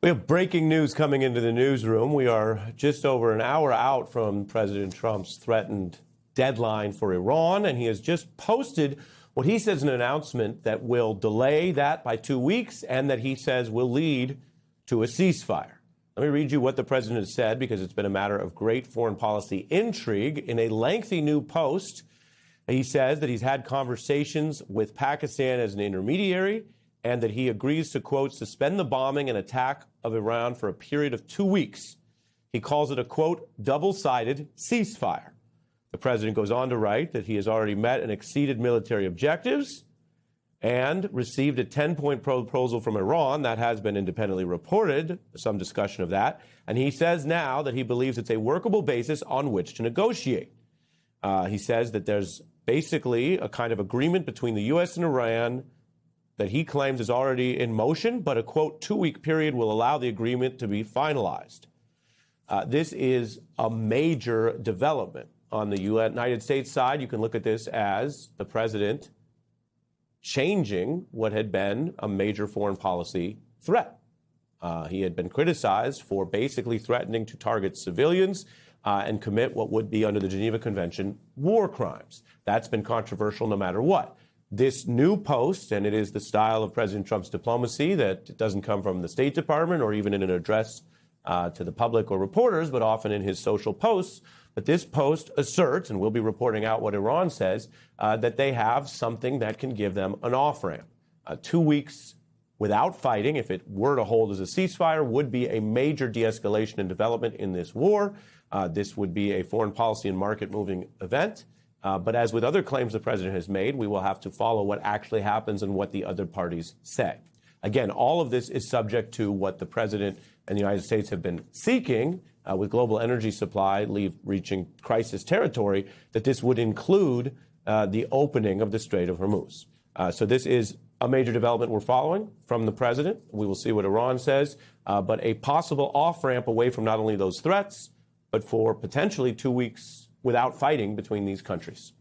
We have breaking news coming into the newsroom. We are just over an hour out from President Trump's threatened deadline for Iran, and he has just posted what he says an announcement that will delay that by 2 weeks and that he says will lead to a ceasefire. Let me read you what the president has said, because it's been a matter of great foreign policy intrigue. In a lengthy new post, he says that he's had conversations with Pakistan as an intermediary and that he agrees to, quote, suspend the bombing and attack of Iran for a period of 2 weeks. He calls it a, quote, double-sided ceasefire. The president goes on to write that he has already met and exceeded military objectives and received a 10-point proposal from Iran. That has been independently reported, some discussion of that. And he says now that he believes it's a workable basis on which to negotiate. He says that there's basically a kind of agreement between the U.S. and Iran that he claims is already in motion, but a, quote, 2-week period will allow the agreement to be finalized. This is a major development. On the United States side, you can look at this as the president changing what had been a major foreign policy threat. He had been criticized for basically threatening to target civilians and commit what would be under the Geneva Convention war crimes. That's been controversial no matter what. This new post, and it is the style of President Trump's diplomacy that doesn't come from the State Department or even in an address to the public or reporters, but often in his social posts. But this post asserts, and we'll be reporting out what Iran says, that they have something that can give them an off-ramp. 2 weeks without fighting, if it were to hold as a ceasefire, would be a major de-escalation and development in this war. This would be a foreign policy and market-moving event. But as with other claims the president has made, we will have to follow what actually happens and what the other parties say. Again, all of this is subject to what the president and the United States have been seeking, with global energy supply reaching crisis territory, that this would include the opening of the Strait of Hormuz. So this is a major development we're following from the president. We will see what Iran says, but a possible off-ramp away from not only those threats, but for potentially 2 weeks without fighting between these countries.